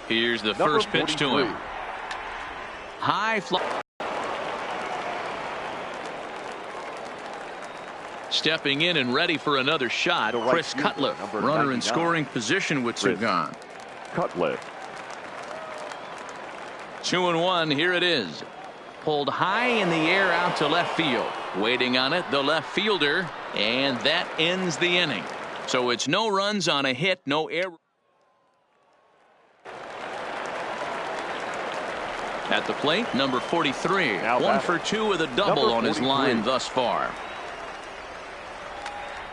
Here's the first pitch to him. High fly. Stepping in and ready for another shot, Chris Cutler. Runner in scoring position with two gone. Cutler. 2-1. Here it is. Pulled high in the air out to left field. Waiting on it, the left fielder, and that ends the inning. So it's no runs on a hit, no error. At the plate, number 43. 1 for 2 with a double on his line thus far.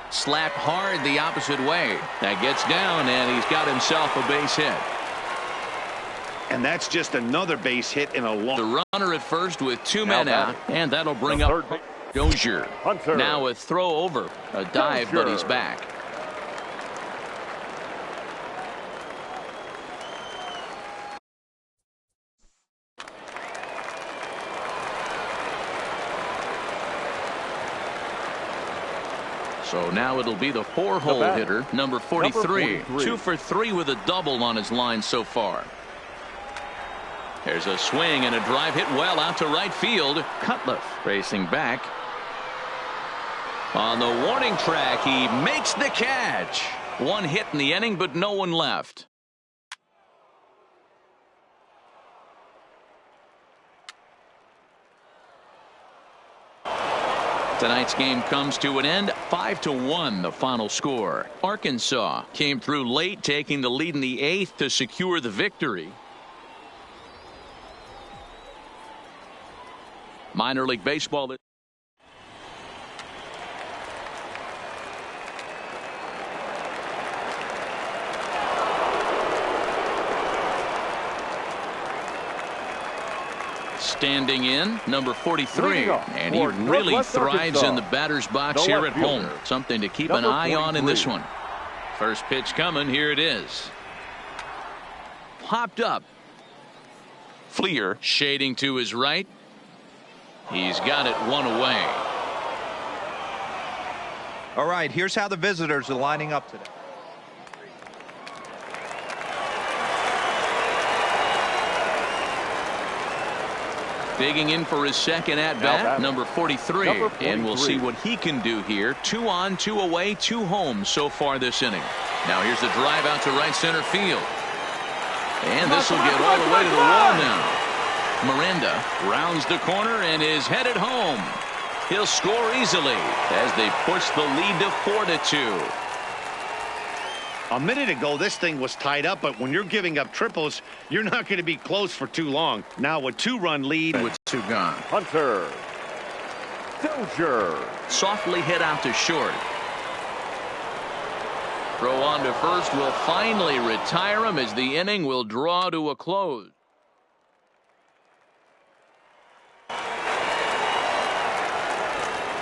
Slapped hard the opposite way. That gets down, and he's got himself a base hit. And that's just another base hit in a long. The runner at first with two men out, and that'll bring up Dozier. Now a throw over. A dive, but he's back. So now it'll be the 4-hole hitter, number 43. 2 for 3 with a double on his line so far. There's a swing and a drive hit well out to right field. Cutler racing back. On the warning track, he makes the catch. One hit in the inning, but no one left. Tonight's game comes to an end. 5-1 the final score. Arkansas came through late, taking the lead in the 8th to secure the victory. Minor League Baseball. Standing in, number 43, and he really thrives in the batter's box here at home. Something to keep an eye on in this one. First pitch coming. Here it is. Popped up. Fleer shading to his right. He's got it one away. All right, here's how the visitors are lining up today. Digging in for his second at-bat, number 43. And we'll see what he can do here. 2 on, 2 away, 2 home so far this inning. Now here's the drive out to right center field. And this will get all the way to the wall now. Miranda rounds the corner and is headed home. He'll score easily as they push the lead to 4-2. A minute ago, this thing was tied up, but when you're giving up triples, you're not going to be close for too long. Now a 2-run lead with 2 gone. Hunter. Dozier. Softly hit out to short. Throw on to first will finally retire him as the inning will draw to a close.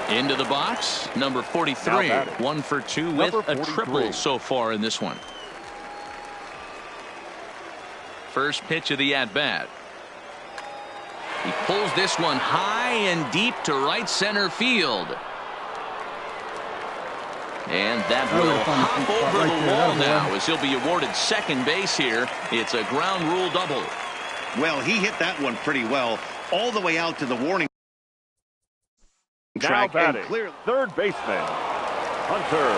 Into the box, number 43. 1 for 2 with a triple so far in this one. First pitch of the at-bat. He pulls this one high and deep to right center field. And that will hop over the wall now as he'll be awarded second base here. It's a ground rule double. Well, he hit that one pretty well all the way out to the warning Now track batting, and clear. third baseman, Hunter.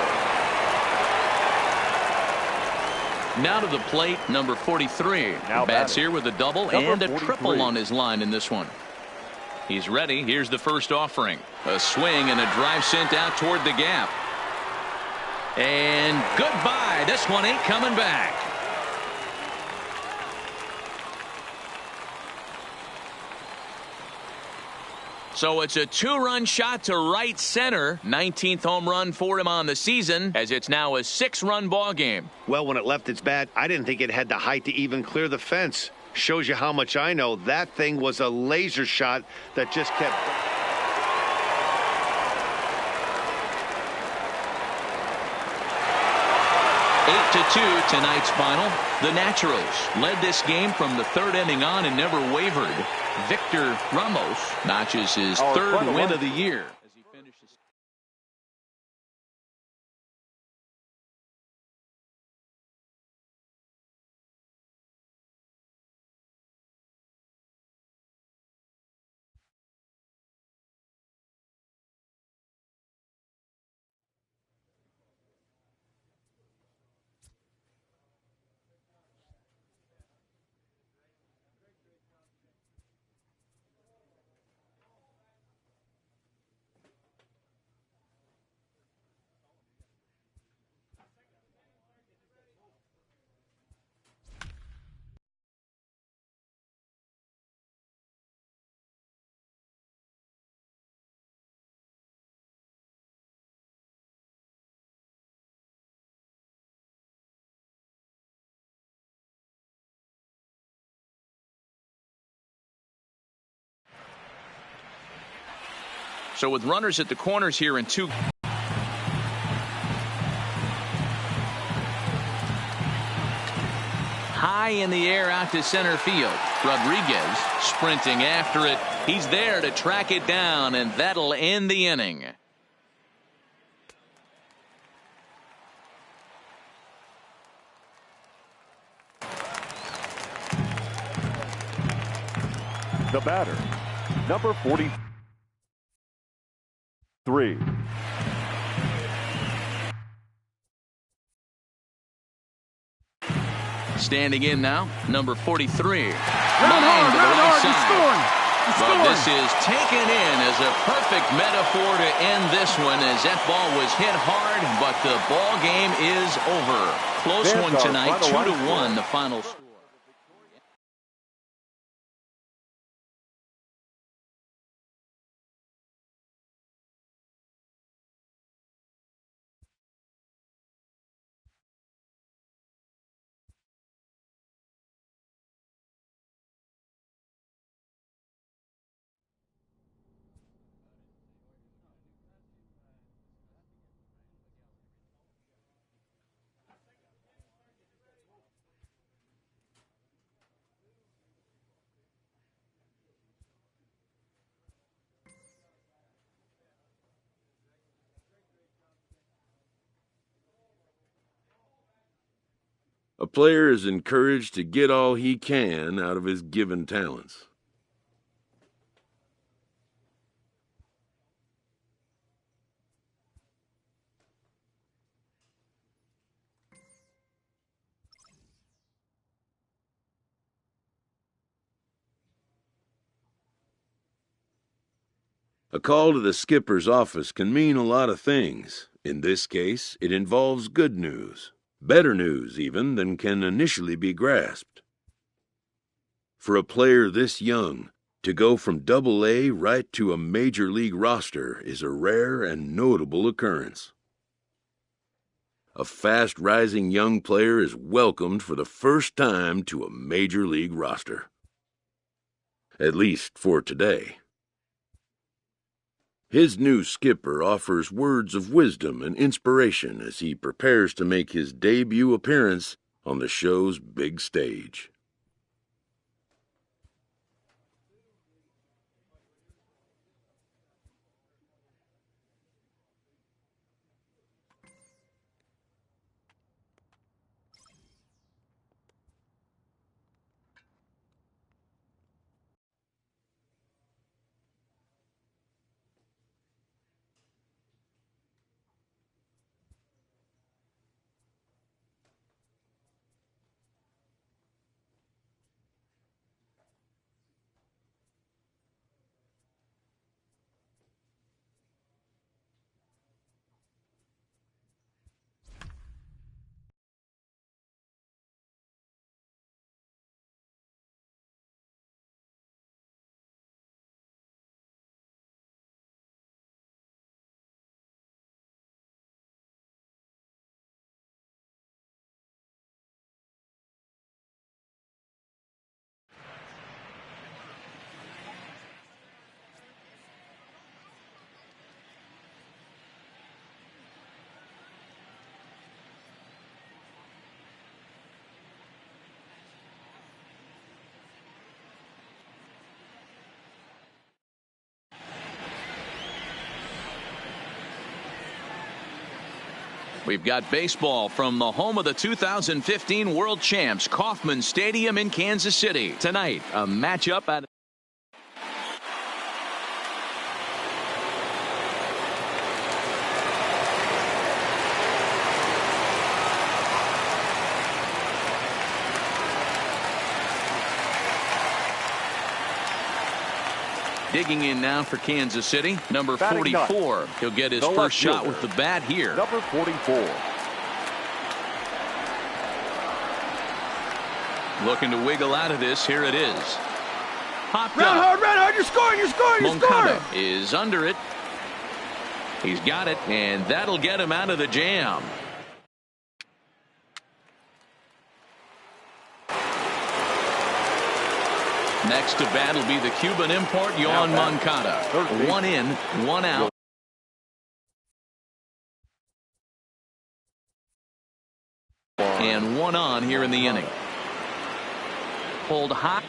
Now to the plate, number 43. Bats here with a double and a triple on his line in this one. He's ready. Here's the first offering. A swing and a drive sent out toward the gap. And goodbye. This one ain't coming back. So it's a 2-run shot to right center. 19th home run for him on the season, as it's now a 6-run ball game. Well, when it left its bat, I didn't think it had the height to even clear the fence. Shows you how much I know. That thing was a laser shot that just kept. 8-2 tonight's final. The Naturals led this game from the 3rd inning on and never wavered. Victor Ramos notches his 3rd win of the year. So with runners at the corners here in 2. High in the air out to center field. Rodriguez sprinting after it. He's there to track it down, and that'll end the inning. The batter, number 43. Standing in now, number 43. Run hard, he's scoring. But this is taken in as a perfect metaphor to end this one, as that ball was hit hard, but the ball game is over. Close one tonight, 2-1 the final score. A player is encouraged to get all he can out of his given talents. A call to the skipper's office can mean a lot of things. In this case, it involves good news. Better news, even, than can initially be grasped. For a player this young, to go from Double-A right to a major league roster is a rare and notable occurrence. A fast-rising young player is welcomed for the first time to a major league roster. At least for today. His new skipper offers words of wisdom and inspiration as he prepares to make his debut appearance on the show's big stage. We've got baseball from the home of the 2015 World Champs, Kauffman Stadium in Kansas City. Tonight, a matchup at digging in now for Kansas City, number 44. He'll get his first shot with the bat here. Number 44. Looking to wiggle out of this. Here it is. Popped Run up. hard, you're scoring, Moncada is under it. He's got it, and that'll get him out of the jam. Next to bat will be the Cuban import, Yohan Moncada. 1 in, 1 out. And 1 on here in the inning. Pulled high.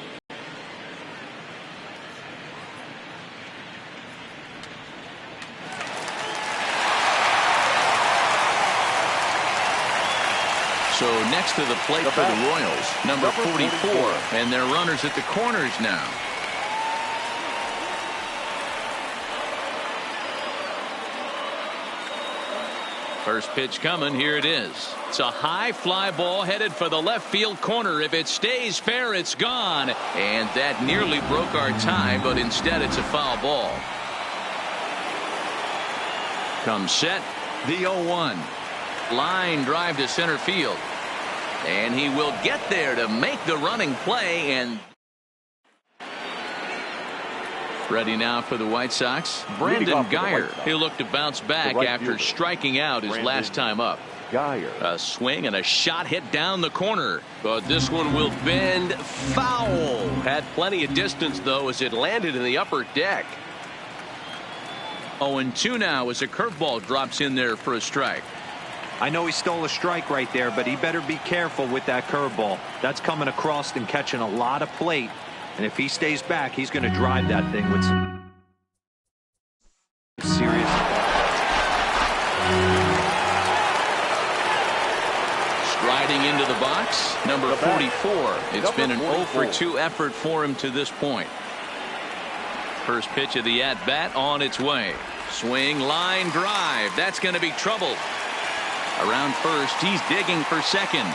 So next to the plate for the Royals, number 44, and they're runners at the corners now. First pitch coming, here it is. It's a high fly ball headed for the left field corner. If it stays fair, it's gone. And that nearly broke our tie, but instead it's a foul ball. Comes set, the 0-1. Line drive to center field. And he will get there to make the running play. And ready now for the White Sox, Brandon Guyer. He'll look to bounce back after striking out his last time up. A swing and a shot hit down the corner. But this one will bend foul. Had plenty of distance, though, as it landed in the upper deck. 0-2 now as a curveball drops in there for a strike. I know he stole a strike right there, but he better be careful with that curveball. That's coming across and catching a lot of plate. And if he stays back, he's going to drive that thing with some serious. Striding into the box, number 44. It's been an 0 for 2 effort for him to this point. First pitch of the at-bat on its way. Swing, line drive. That's going to be trouble. Around first, he's digging for second.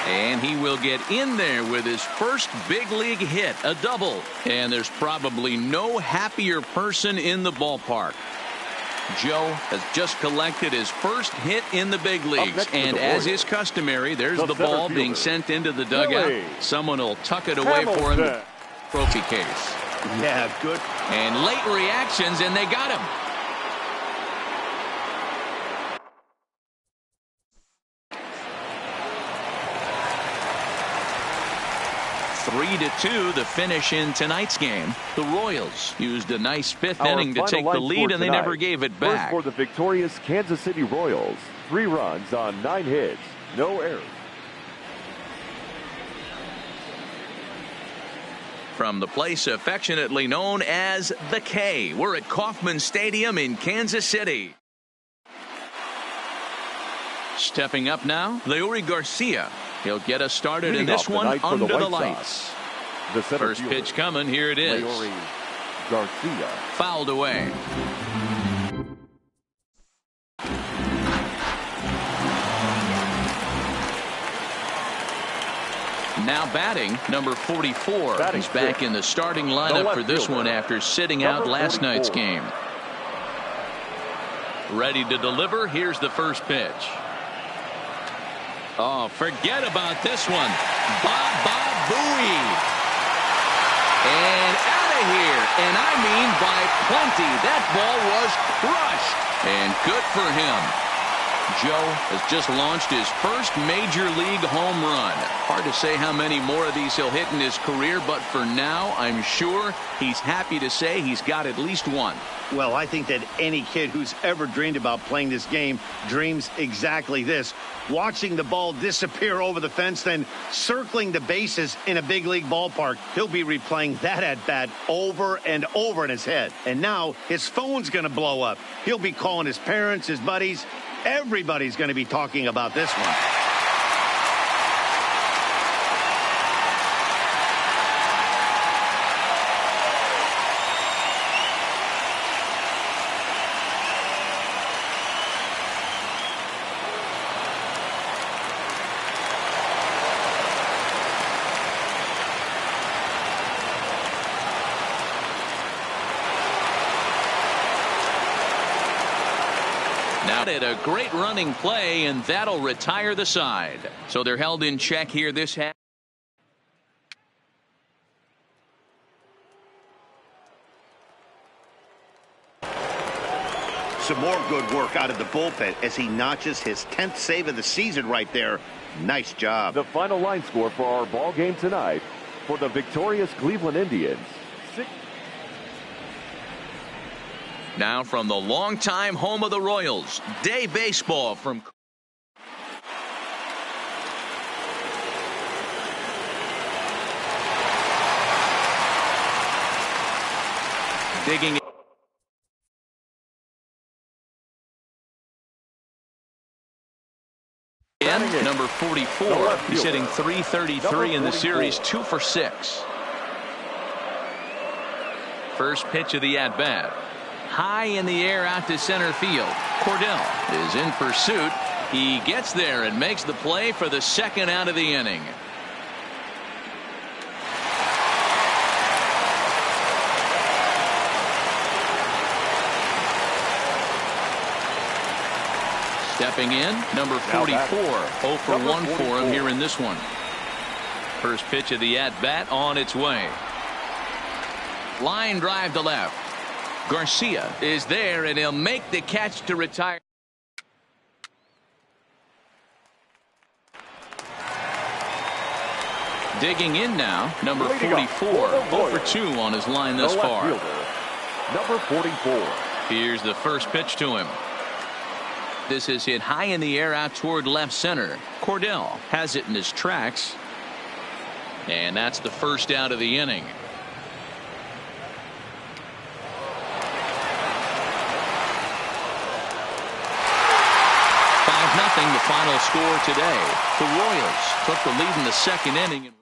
And he will get in there with his first big league hit, a double. And there's probably no happier person in the ballpark. Joe has just collected his first hit in the big leagues. And as is customary, there's the ball being sent into the dugout. Someone will tuck it away for him. Trophy case. Yeah, good. And late reactions, and they got him. 3-2 the finish in tonight's game. The Royals used a nice fifth inning to take the lead, and they never gave it back. First for the victorious Kansas City Royals. 3 runs on 9 hits. No errors. From the place affectionately known as the K, we're at Kauffman Stadium in Kansas City. Stepping up now, Leury Garcia. He'll get us started in this one under the lights. First pitch coming, here it is. Leury Garcia. Fouled away. Now batting, number 44. He's back in the starting lineup for this one after sitting out last night's game. Ready to deliver. Here's the first pitch. Oh, forget about this one. Ba-ba-booey. And out of here. And I mean by plenty. That ball was crushed. And good for him. Joe has just launched his first major league home run. Hard to say how many more of these he'll hit in his career, but for now, I'm sure he's happy to say he's got at least one. Well, I think that any kid who's ever dreamed about playing this game dreams exactly this. Watching the ball disappear over the fence, then circling the bases in a big league ballpark. He'll be replaying that at-bat over and over in his head. And now his phone's going to blow up. He'll be calling his parents, his buddies. Everybody's going to be talking about this one. A great running play, and that'll retire the side. So they're held in check here this half. Some more good work out of the bullpen as he notches his 10th save of the season right there. Nice job. The final line score for our ball game tonight: for the victorious Cleveland Indians. Now from the longtime home of the Royals, day baseball from digging in, number 44. He's hitting .333 in the series, 2 for 6. First pitch of the at-bat. High in the air out to center field. Cordell is in pursuit. He gets there and makes the play for the second out of the inning. Stepping in, number 44. 0 for 1 for him here in this one. First pitch of the at-bat on its way. Line drive to left. Garcia is there, and he'll make the catch to retire. Digging in now, number 44. 0 for 2 on his line thus far. Number 44. Here's the first pitch to him. This is hit high in the air out toward left center. Cordell has it in his tracks. And that's the first out of the inning. 5-0 the final score today. The Royals took the lead in the second inning.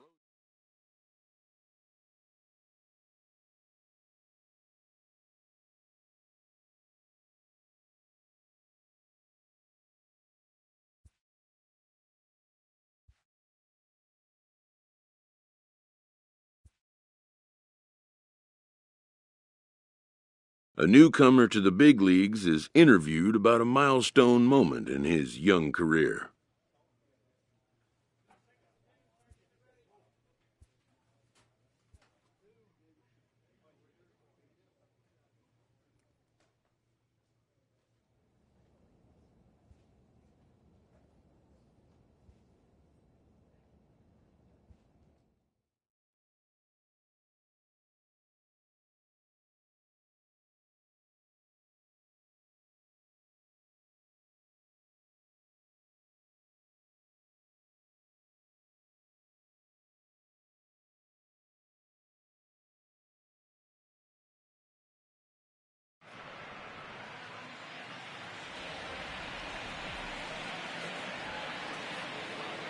A newcomer to the big leagues is interviewed about a milestone moment in his young career.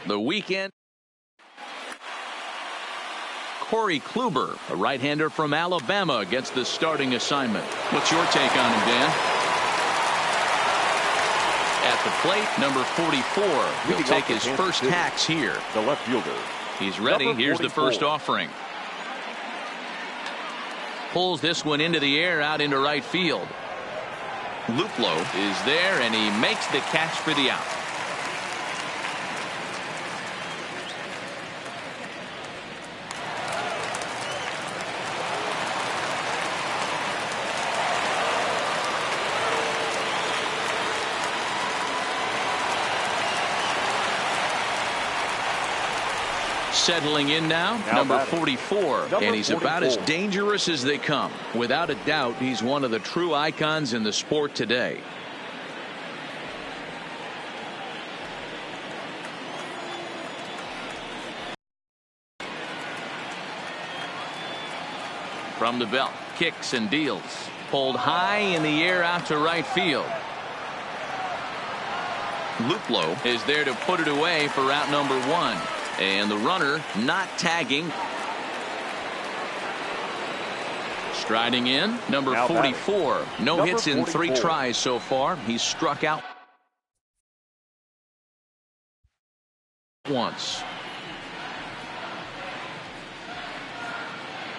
The weekend. Corey Kluber, a right-hander from Alabama, gets the starting assignment. What's your take on him, Dan? At the plate, number 44. He'll take his first hacks here. The left fielder. He's ready. Here's the first offering. Pulls this one into the air out into right field. Luplow is there, and he makes the catch for the out. Settling in now number 44, and he's about as dangerous as they come. Without a doubt, he's one of the true icons in the sport today. From the belt, kicks and deals. Pulled high in the air out to right field. Luplow is there to put it away for out number 1. And the runner not tagging. Striding in, number 44. No hits in 3 tries so far. He's struck out once.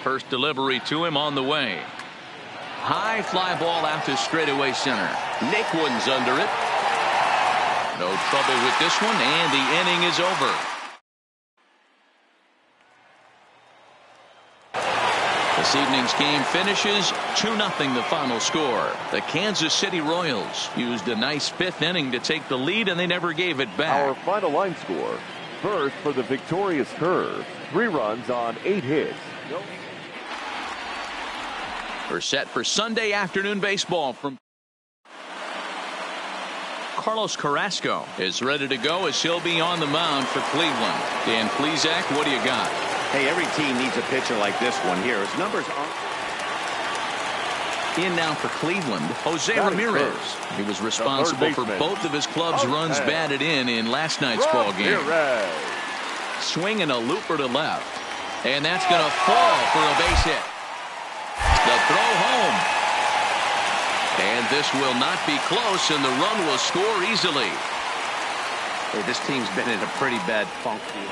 First delivery to him on the way. High fly ball out to straightaway center. Naquin's under it. No trouble with this one, and the inning is over. This evening's game finishes 2-0 the final score. The Kansas City Royals used a nice 5th inning to take the lead, and they never gave it back. Our final line score, first for the victorious Curve. 3 runs on 8 hits. We're set for Sunday afternoon baseball from Carlos Carrasco is ready to go as he'll be on the mound for Cleveland. Dan Plesac, what do you got? Hey, every team needs a pitcher like this one here. His numbers are in now for Cleveland, Jose Ramirez. He was responsible for both of his club's runs batted in last night's ball game. Swinging a looper to left, and that's going to fall for a base hit. The throw home. And this will not be close, and the run will score easily. Hey, this team's been in a pretty bad funk here.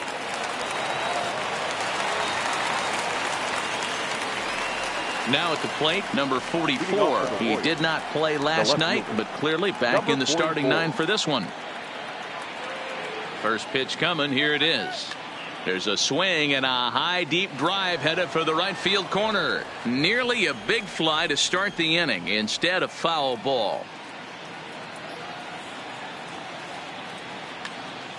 Now at the plate, number 44. He did not play last night, but clearly back in the starting 9 for this one. First pitch coming. Here it is. There's a swing and a high deep drive headed for the right field corner. Nearly a big fly to start the inning instead of foul ball.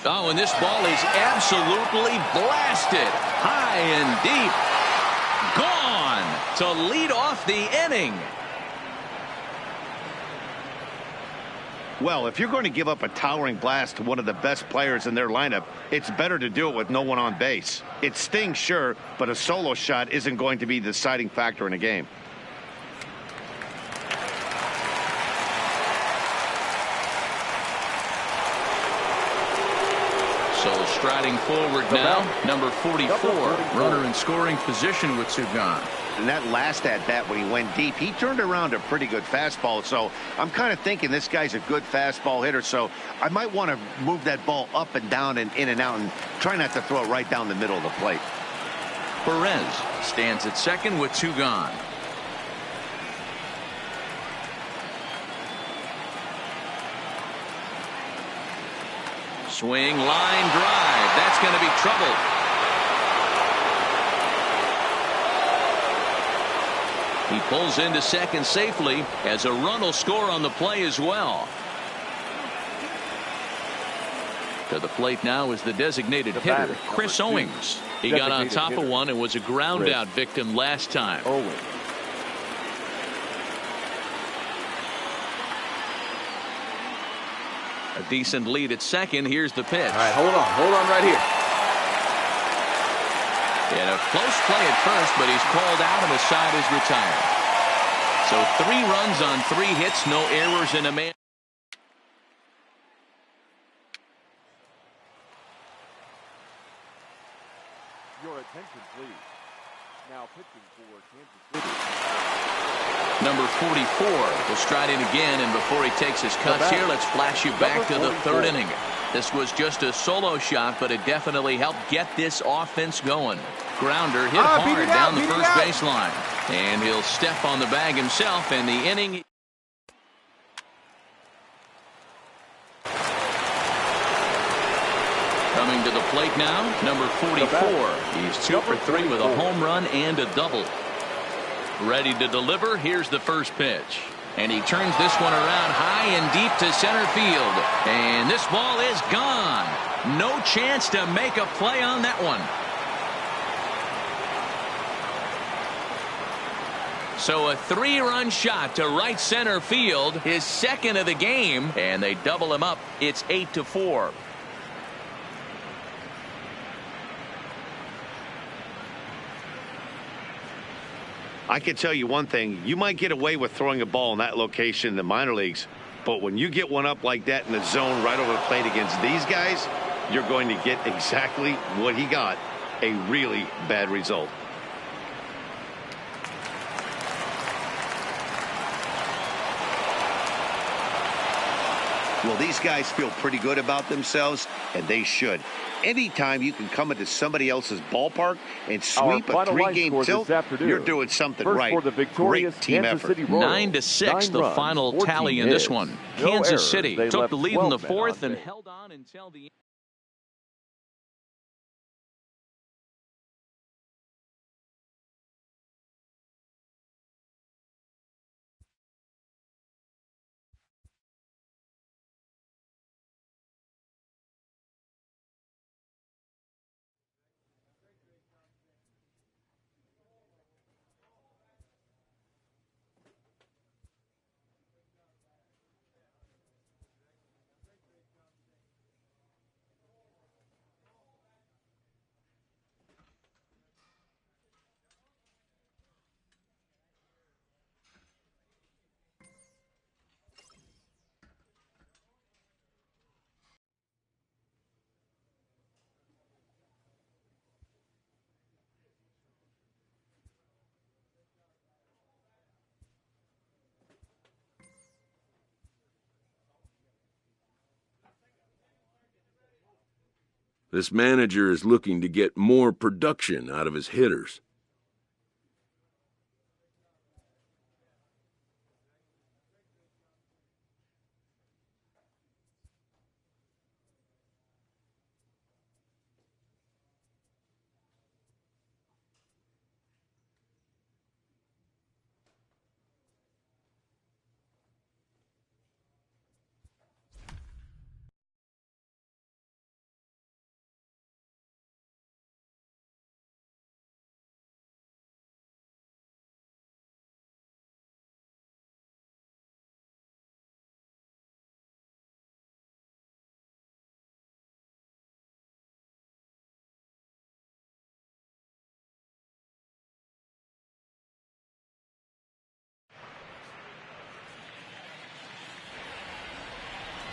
Oh, and this ball is absolutely blasted high and deep. Gone to lead off the inning. Well, if you're going to give up a towering blast to one of the best players in their lineup, it's better to do it with no one on base. It stings, sure, but a solo shot isn't going to be the deciding factor in a game. So striding forward now, number 44, runner in scoring position with 2 gone. In that last at-bat when he went deep, he turned around a pretty good fastball. So I'm kind of thinking this guy's a good fastball hitter. So I might want to move that ball up and down and in and out and try not to throw it right down the middle of the plate. Perez stands at second with 2 gone. Swing, line drive. That's going to be trouble. He pulls into second safely as a run will score on the play as well. To the plate now is the designated hitter, Chris Owings. He got on top of one and was a ground out victim last time. A decent lead at second. Here's the pitch. All right, hold on right here. And a close play at first, but he's called out and the side is retired. So 3 runs on 3 hits, no errors in a man. Your attention, please. Now pitching for Kansas City. Number 44 will stride in again, and before he takes his cuts here, let's flash you back to the 3rd inning. This was just a solo shot, but it definitely helped get this offense going. Grounder hit hard down the first baseline, and he'll step on the bag himself, and the inning. Coming to the plate now, number 44. He's 2 for 3 with a home run and a double. Ready to deliver. Here's the first pitch. And he turns this one around high and deep to center field. And this ball is gone. No chance to make a play on that one. So a 3-run shot to right center field, his second of the game, and they double him up. It's 8-4. I can tell you one thing. You might get away with throwing a ball in that location in the minor leagues, but when you get one up like that in the zone right over the plate against these guys, you're going to get exactly what he got, a really bad result. Well, these guys feel pretty good about themselves, and they should. Anytime you can come into somebody else's ballpark and sweep a 3-game tilt, you're doing something right. Great team effort. 9-6, the final tally in this one. Kansas City took the lead in the 4th and held on until the end. This manager is looking to get more production out of his hitters.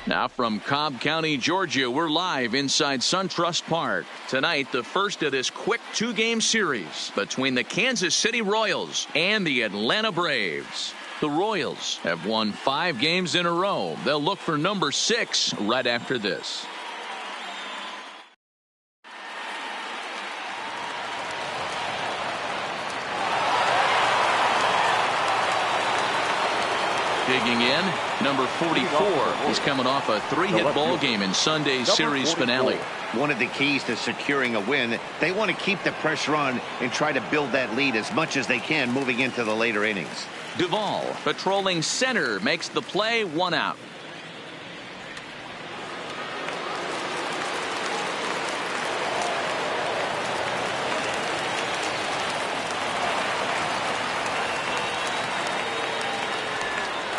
Now from Cobb County, Georgia, we're live inside SunTrust Park. Tonight, the first of this quick two-game series between the Kansas City Royals and the Atlanta Braves. The Royals have won 5 games in a row. They'll look for number 6 right after this. Digging in, number 44. He's coming off a 3-hit ball game in Sunday's series finale. One of the keys to securing a win, they want to keep the pressure on and try to build that lead as much as they can moving into the later innings. Duvall, patrolling center, makes the play, 1 out.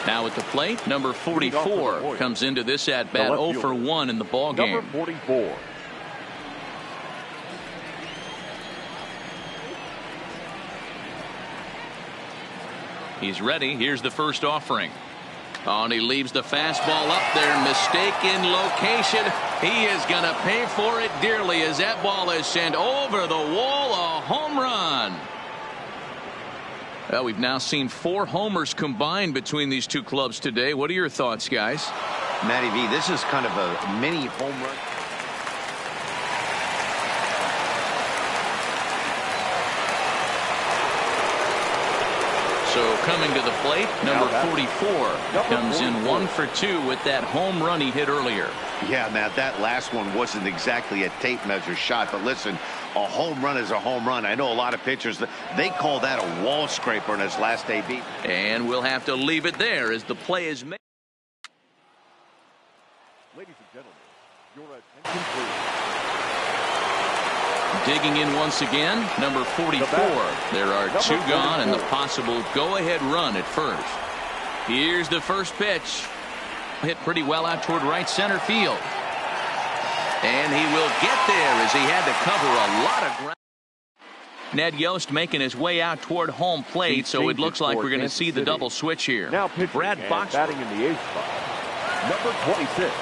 Now at the plate, number 44 comes into this at-bat 0 for 1 in the ball game. Number 44. He's ready. Here's the first offering. Oh, and he leaves the fastball up there. Mistaken location. He is going to pay for it dearly as that ball is sent over the wall. A home run. Well, we've now seen 4 homers combined between these two clubs today. What are your thoughts, guys? Matty V, this is kind of a mini home run. So coming to the plate, number 44 comes in 1 for 2 with that home run he hit earlier. Yeah, Matt, that last one wasn't exactly a tape measure shot, but listen, a home run is a home run. I know a lot of pitchers, they call that a wall scraper in his last AB. And we'll have to leave it there as the play is made. Ladies and gentlemen, your attention please. Digging in once again, number 44. There are 2 gone and the possible go-ahead run at first. Here's the first pitch. Hit pretty well out toward right center field. And he will get there as he had to cover a lot of ground. Ned Yost making his way out toward home plate, so it looks like we're going to see the double switch here. Now pitching Brad and Box batting in the 8th spot, number 26.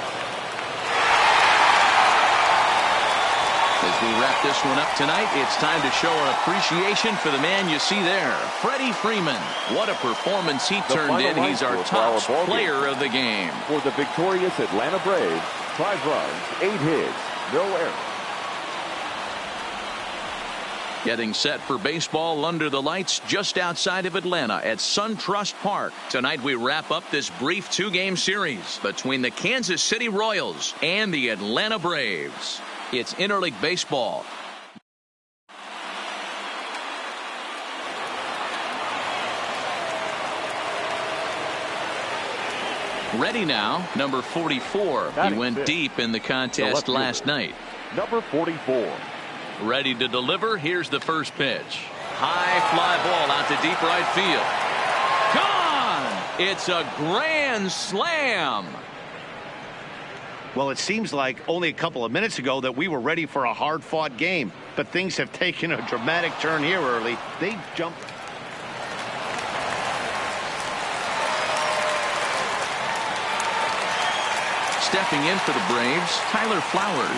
As we wrap this one up tonight, it's time to show our appreciation for the man you see there, Freddie Freeman. What a performance he turned in. He's our top player of the game. For the victorious Atlanta Braves, 5 runs, 8 hits, no errors. Getting set for baseball under the lights just outside of Atlanta at SunTrust Park. Tonight we wrap up this brief 2-game series between the Kansas City Royals and the Atlanta Braves. It's interleague baseball. Ready now, number 44. He went deep in the contest last night. Number 44. Ready to deliver. Here's the first pitch. High fly ball out to deep right field. Gone! It's a grand slam. Well, it seems like only a couple of minutes ago that we were ready for a hard-fought game, but things have taken a dramatic turn here early. They jumped. Stepping in for the Braves, Tyler Flowers.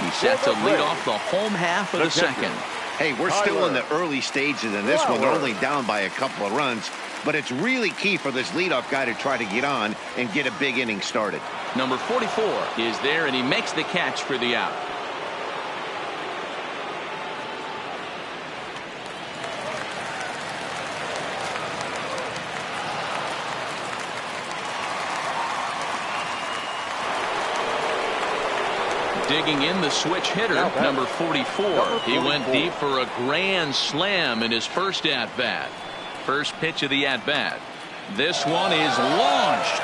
He set to lead off the home half of the second. Hey, we're still in the early stages in this one. They're only down by a couple of runs, but it's really key for this leadoff guy to try to get on and get a big inning started. Number 44 is there, and he makes the catch for the out. Digging in, the switch hitter, number 44. He went deep for a grand slam in his first at-bat. First pitch of the at-bat. This one is launched.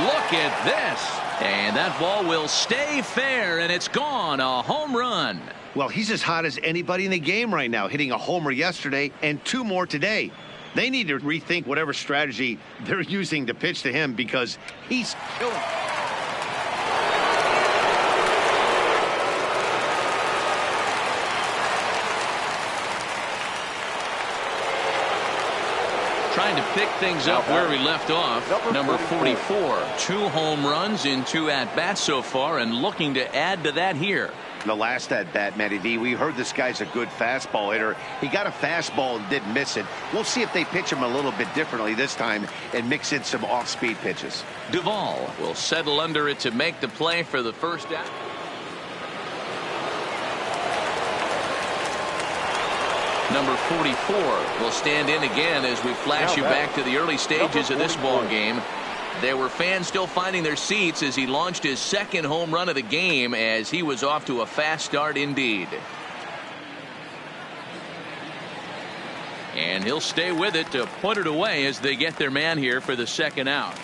Look at this. And that ball will stay fair, and it's gone. A home run. Well, he's as hot as anybody in the game right now, hitting a homer yesterday and 2 more today. They need to rethink whatever strategy they're using to pitch to him because he's killing. Trying to pick things up where we left off. Number 44. 2 home runs in 2 at-bats so far, and looking to add to that here. The last at-bat, Matty V, we heard this guy's a good fastball hitter. He got a fastball and didn't miss it. We'll see if they pitch him a little bit differently this time and mix in some off-speed pitches. Duvall will settle under it to make the play for the first out. Number 44 will stand in again as we flash you back to the early stages of this ball game. There were fans still finding their seats as he launched his second home run of the game, as he was off to a fast start indeed. And he'll stay with it to put it away as they get their man here for the second out.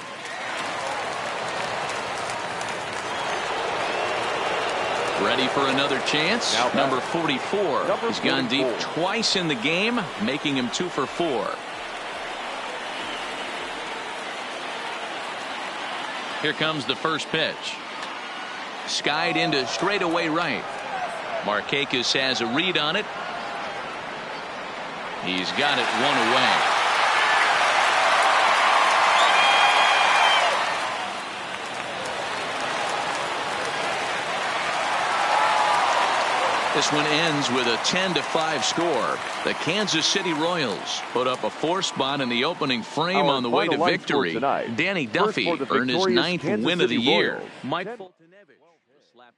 Ready for another chance. Number 44. He's gone deep twice in the game, making him 2 for 4. Here comes the first pitch. Skied into straightaway right. Markakis has a read on it. He's got it 1 away. This one ends with a 10-5 score. The Kansas City Royals put up a 4 spot in the opening frame on the way to victory. Danny Duffy earned his 9th win of the year. Mike Fultonevich slapped.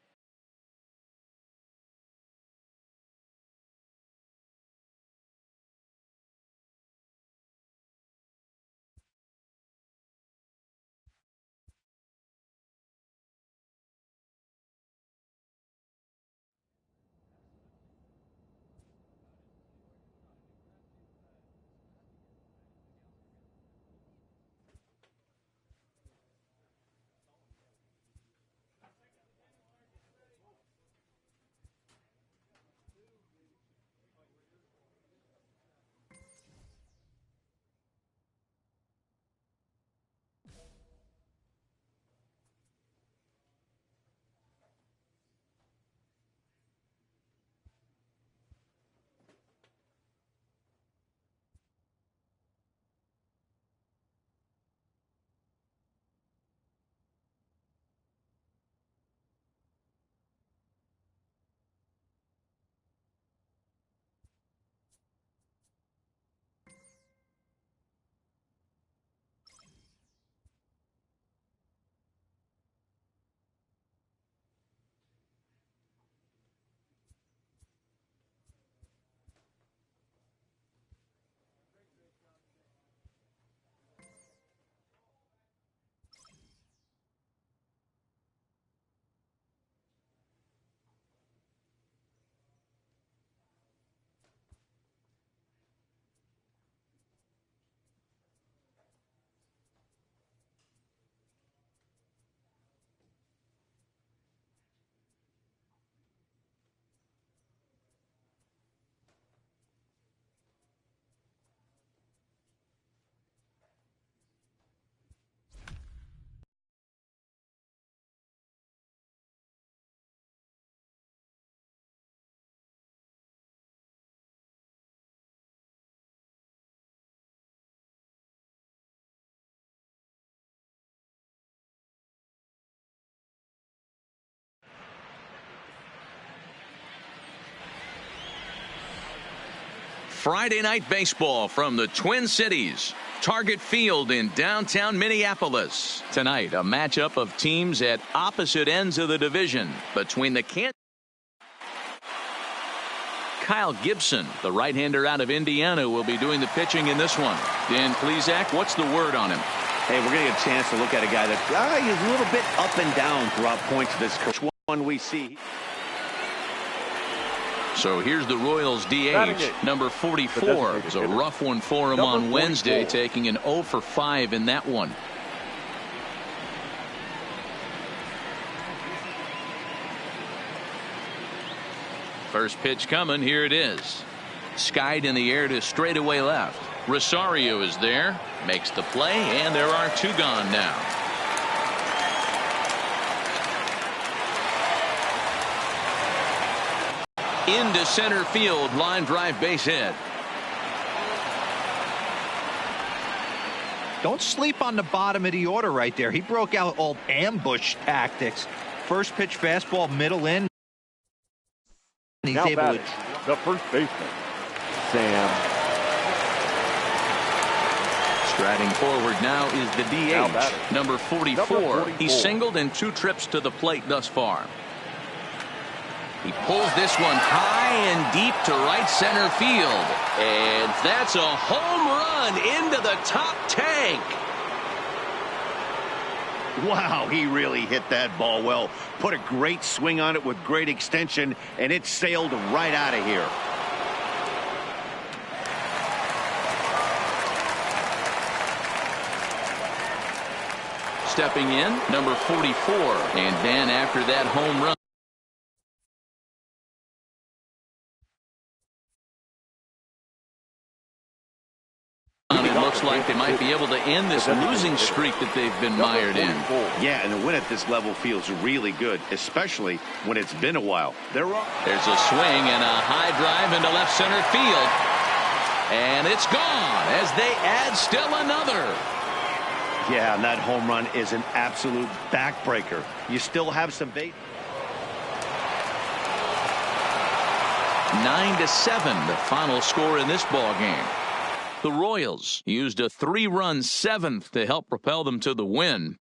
Friday night baseball from the Twin Cities. Target Field in downtown Minneapolis. Tonight, a matchup of teams at opposite ends of the division between the Kyle Gibson, the right-hander out of Indiana, will be doing the pitching in this one. Dan Plesac, what's the word on him? Hey, we're going to get a chance to look at a guy that he's a little bit up and down throughout points of this career. One we see. So here's the Royals DH, number 44. It was a rough one for him on Wednesday, taking an 0 for 5 in that one. First pitch coming. Here it is. Skied in the air to straightaway left. Rosario is there, makes the play, and there are 2 gone now. Into center field, line drive, base hit. Don't sleep on the bottom of the order right there. He broke out all ambush tactics. First pitch fastball, middle in. He's now able batting, to... the first baseman, Sam. Striding forward now is the DH, number 44. He's singled in 2 trips to the plate thus far. He pulls this one high and deep to right center field. And that's a home run into the top tank. Wow, he really hit that ball well. Put a great swing on it with great extension, and it sailed right out of here. Stepping in, number 44. And then after that home run, it looks like they might be able to end this losing streak that they've been mired in. Yeah, and a win at this level feels really good, especially when it's been a while. There's a swing and a high drive into left center field. And it's gone as they add still another. Yeah, and that home run is an absolute backbreaker. You still have some bait. 9-7, the final score in this ball game. The Royals used a 3-run 7th to help propel them to the win.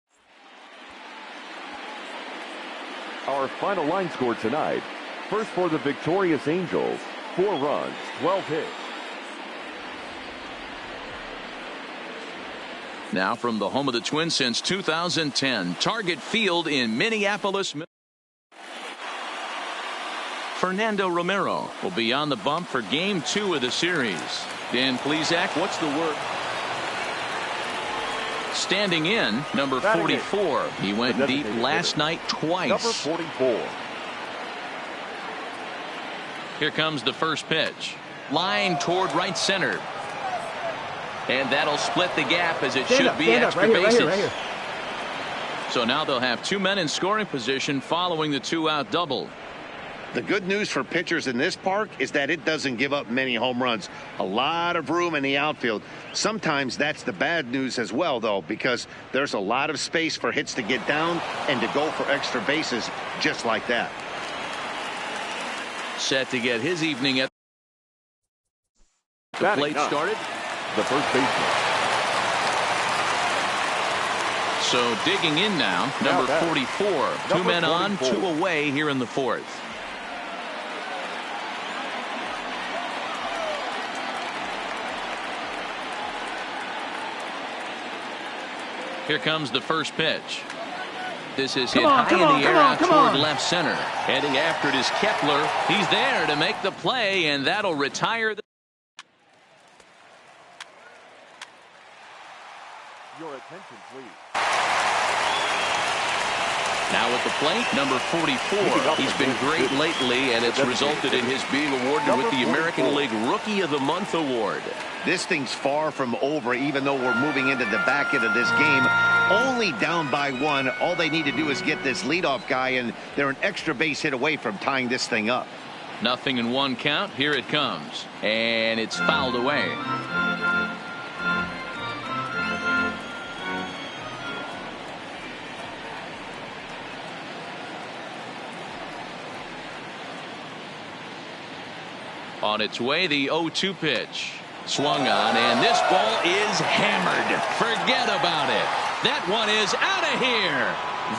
Our final line score tonight. First for the victorious Angels, 4 runs, 12 hits. Now from the home of the Twins since 2010, Target Field in Minneapolis. Fernando Romero will be on the bump for Game 2 of the series. Dan Plesac, what's the word? Standing in, number 44. He went deep last night twice. Number 44. Here comes the first pitch. Line toward right center. And that'll split the gap as it should be extra bases. Right here. So now they'll have 2 men in scoring position following the 2-out double. The good news for pitchers in this park is that it doesn't give up many home runs. A lot of room in the outfield. Sometimes that's the bad news as well, though, because there's a lot of space for hits to get down and to go for extra bases just like that. Set to get his evening at the plate started. The first baseman. So digging in now, number 44. 2 men on, 2 away here in the 4th. Here comes the first pitch. This is hit high in the air out toward left center. Heading after it is Kepler. He's there to make the play, and that'll retire the... Your attention, please. Now at the plate, number 44. He's been great lately, and it's resulted in his being awarded with the American League Rookie of the Month award. This thing's far from over, even though we're moving into the back end of this game. Only down by 1. All they need to do is get this leadoff guy, and they're an extra base hit away from tying this thing up. Nothing in 1 count. Here it comes. And it's fouled away. On its way, the 0-2 pitch. Swung on, and this ball is hammered. Forget about it. That one is out of here.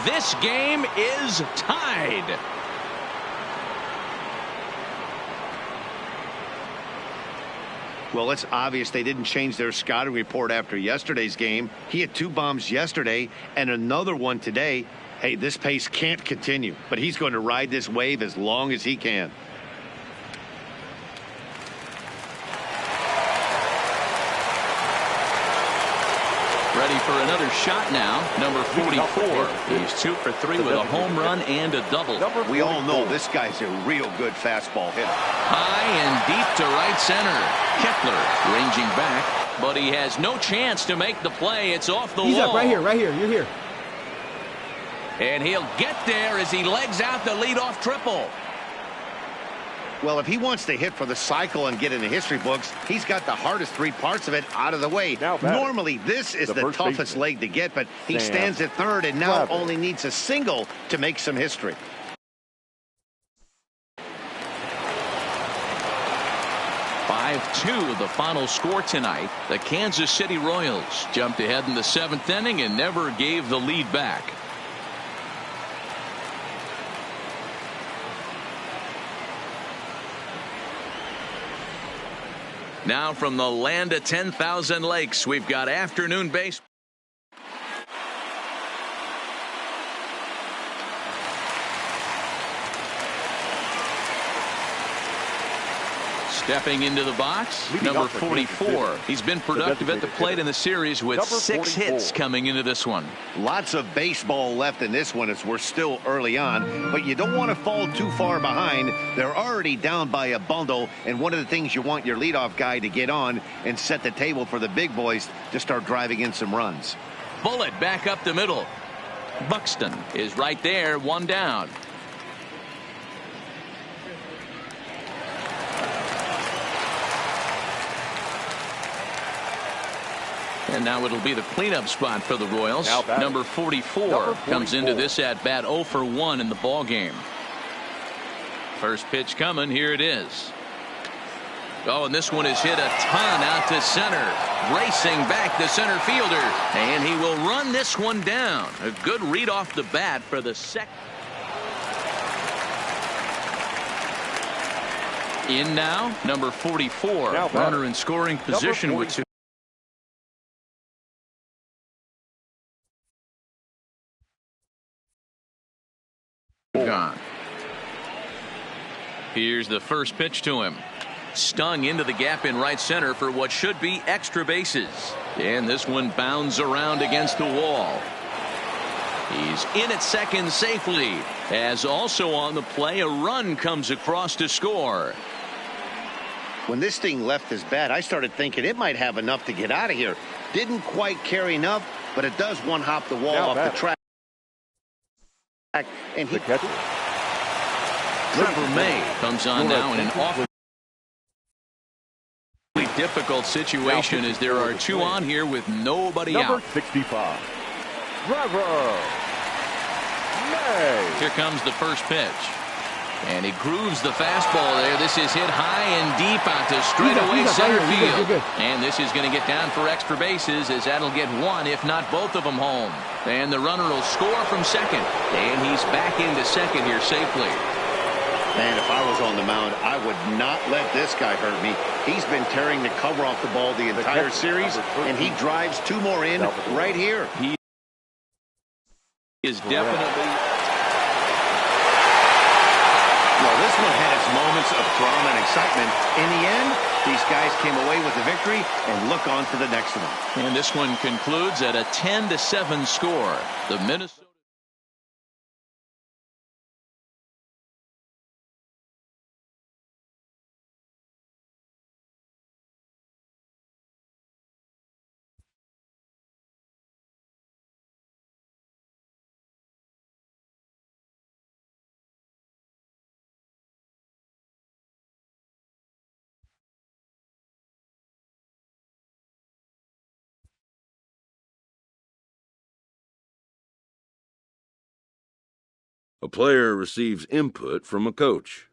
This game is tied. Well, it's obvious they didn't change their scouting report after yesterday's game. He had 2 bombs yesterday and another one today. Hey, this pace can't continue, but he's going to ride this wave as long as he can. Ready for another shot now. Number 44. He's 2 for 3 with a home run and a double. We all know this guy's a real good fastball hitter. High and deep to right center. Kepler ranging back, but he has no chance to make the play. It's off the wall. He's up right here, right here. You're here. And he'll get there as he legs out the leadoff triple. Well, if he wants to hit for the cycle and get in the history books, he's got the hardest 3 parts of it out of the way. Normally, this is the toughest leg to get, but he stands at third and now only needs a single to make some history. (5-2) the final score tonight. The Kansas City Royals jumped ahead in the 7th inning and never gave the lead back. Now from the land of 10,000 lakes, we've got afternoon baseball. Stepping into the box, number 44. He's been productive at the plate in the series with 6 hits coming into this one. Lots of baseball left in this one as we're still early on, but you don't want to fall too far behind. They're already down by a bundle, and one of the things you want your leadoff guy to get on and set the table for the big boys to start driving in some runs. Bullet back up the middle. Buxton is right there, 1 down. And now it'll be the cleanup spot for the Royals. Number 44 comes into this at bat 0 for 1 in the ball game. First pitch coming. Here it is. Oh, and this one is hit a ton out to center. Racing back the center fielder. And he will run this one down. A good read off the bat for the second. In now, number 44. Runner in scoring position with 2. Gone. Here's the first pitch to him. Stung into the gap in right center for what should be extra bases. And this one bounds around against the wall. He's in at second safely. As also on the play, a run comes across to score. When this thing left his bat, I started thinking it might have enough to get out of here. Didn't quite carry enough, but it does one hop the wall off the track. And he Trevor May comes on now in an awfully difficult situation as there are 2 on here with nobody out. Number 65. Trevor May. Here comes the first pitch. And he grooves the fastball there. This is hit high and deep out to straightaway center field. And this is going to get down for extra bases as that'll get 1, if not both of them, home. And the runner will score from second. And he's back into second here safely. Man, if I was on the mound, I would not let this guy hurt me. He's been tearing the cover off the ball the entire series, and he drives 2 more in right here. He is definitely... Well, this one had its moments of drama and excitement. In the end, these guys came away with the victory and look on to the next one. And this one concludes at a 10-7 score. The Minnesota... A player receives input from a coach.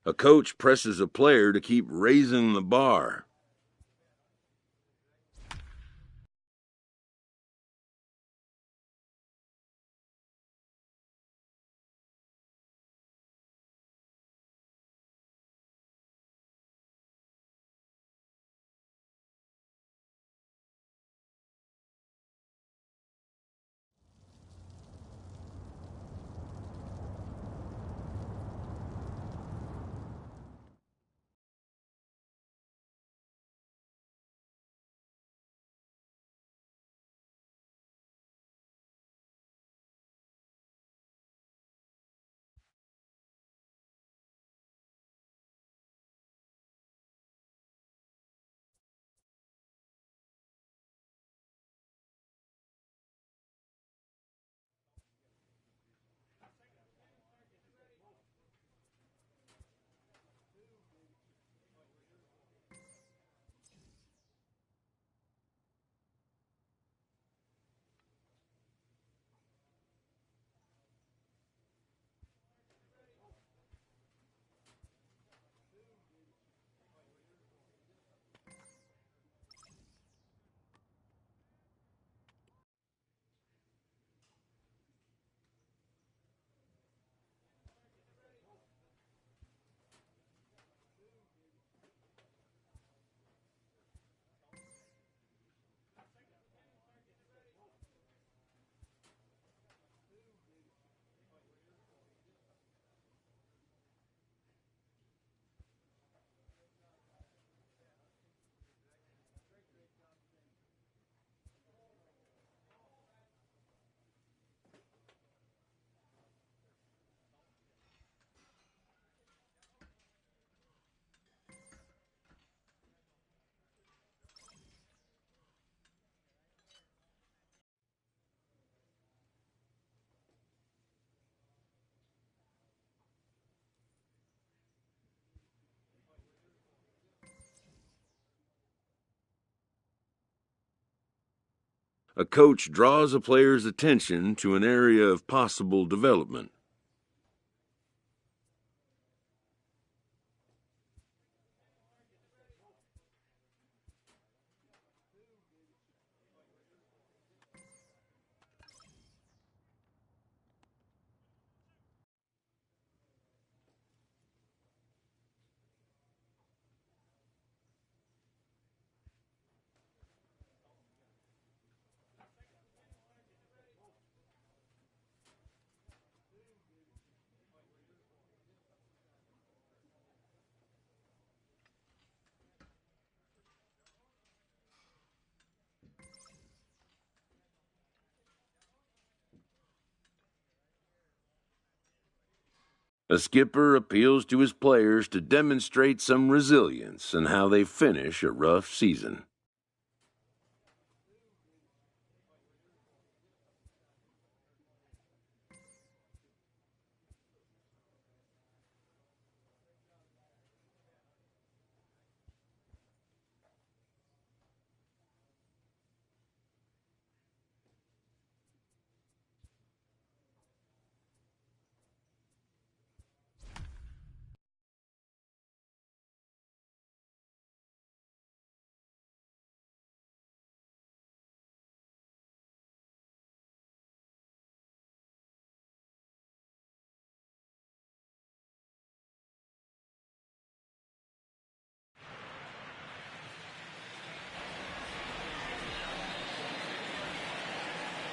A coach presses a player to keep raising the bar. A coach draws a player's attention to an area of possible development. A skipper appeals to his players to demonstrate some resilience in how they finish a rough season.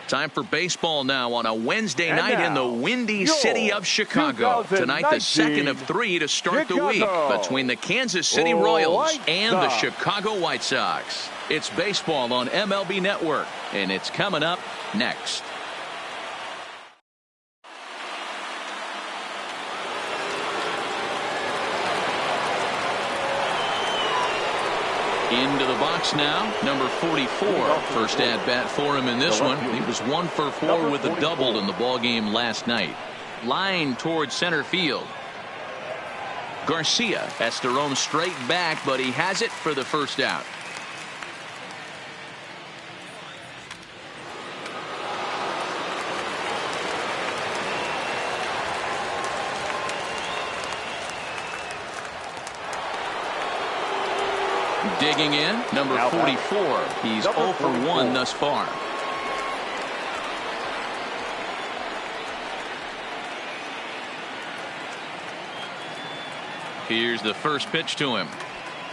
Time for baseball now on a Wednesday night in the windy city of Chicago. Tonight, the second of three to start the week between the Kansas City Royals and the Chicago White Sox. It's baseball on MLB Network, and it's coming up next. Into the box now, number 44. First at-bat for him in this one. He was 1 for 4 with a double in the ballgame last night. Line towards center field. Garcia has to roam straight back, but he has it for the first out. Digging in, number 44. He's 0 for 1 thus far. Here's the first pitch to him.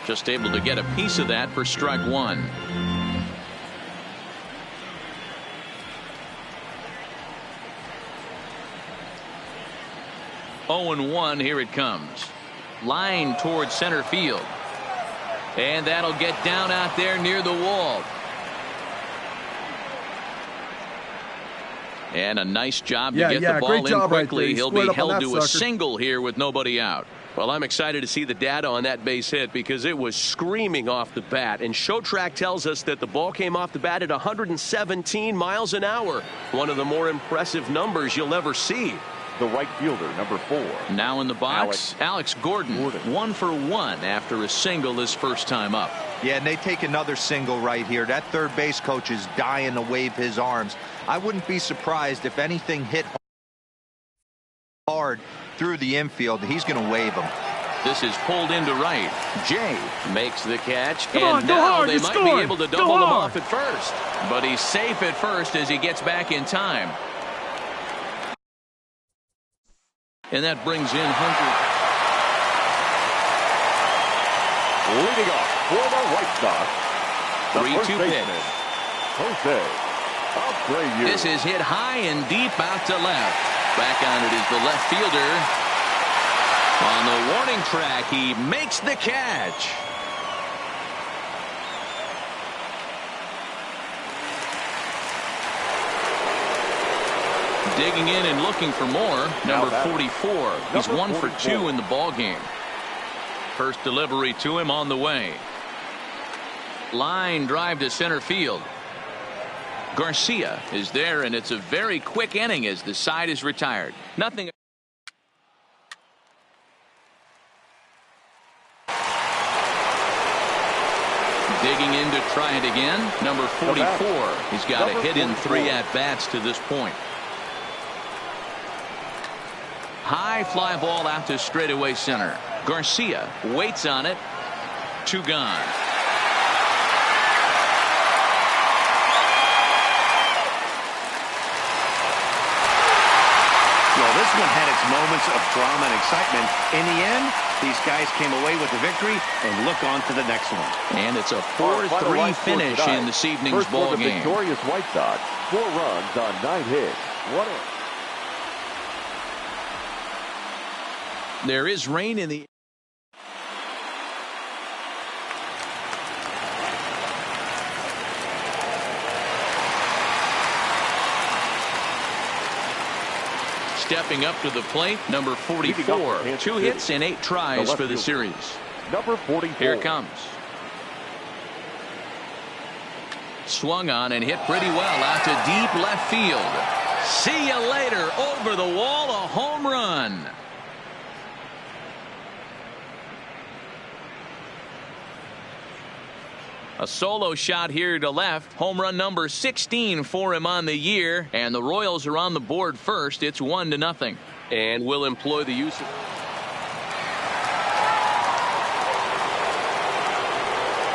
Just able to get a piece of that for strike one. Oh and 1, here it comes. Line towards center field. And that'll get down out there near the wall. And a nice job to get the ball in quickly. Right, he'll be held to a single here with nobody out. Well, I'm excited to see the data on that base hit because it was screaming off the bat. And ShowTrack tells us that the ball came off the bat at 117 miles an hour. One of the more impressive numbers you'll ever see. The right fielder, number 4. Now in the box, Alex Gordon. 1 for 1 after a single his first time up. Yeah, and they take another single right here. That third base coach is dying to wave his arms. I wouldn't be surprised if anything hit hard through the infield. He's going to wave him. This is pulled into right. Jay makes the catch. And now they might be able to double him off at first. But he's safe at first as he gets back in time. And that brings in Hunter. Leading off for the White Sox, the 3-2 pitch. Jose Abreu. This is hit high and deep out to left. Back on it is the left fielder. On the warning track, he makes the catch. Digging in and looking for more, number 44. He's 1 for 2 in the ball game. First delivery to him on the way. Line drive to center field. Garcia is there, and it's a very quick inning as the side is retired. Nothing. Digging in to try it again, number 44. He's got a hit in 3 at-bats to this point. High fly ball out to straightaway center. Garcia waits on it. 2 gone. Well, this one had its moments of drama and excitement. In the end, these guys came away with the victory and look on to the next one. And it's a 4-3 finish in this evening's ball game. Victorious White Sox, 4 runs on 9 hits. What a... There is rain in the stepping up to the plate, number 44. 2 hits and 8 tries for the series. Number 44. Here it comes. Swung on and hit pretty well out to deep left field. See you later. Over the wall, a home run. A solo shot here to left. Home run number 16 for him on the year. And the Royals are on the board first. It's 1-0. And will employ the use of...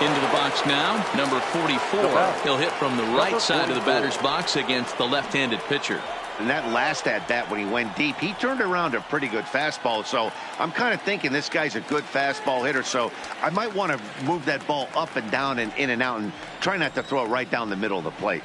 Into the box now, number 44. He'll hit from the right side of the batter's box against the left-handed pitcher. And that last at-bat when he went deep, he turned around a pretty good fastball. So I'm kind of thinking this guy's a good fastball hitter. So I might want to move that ball up and down and in and out and try not to throw it right down the middle of the plate.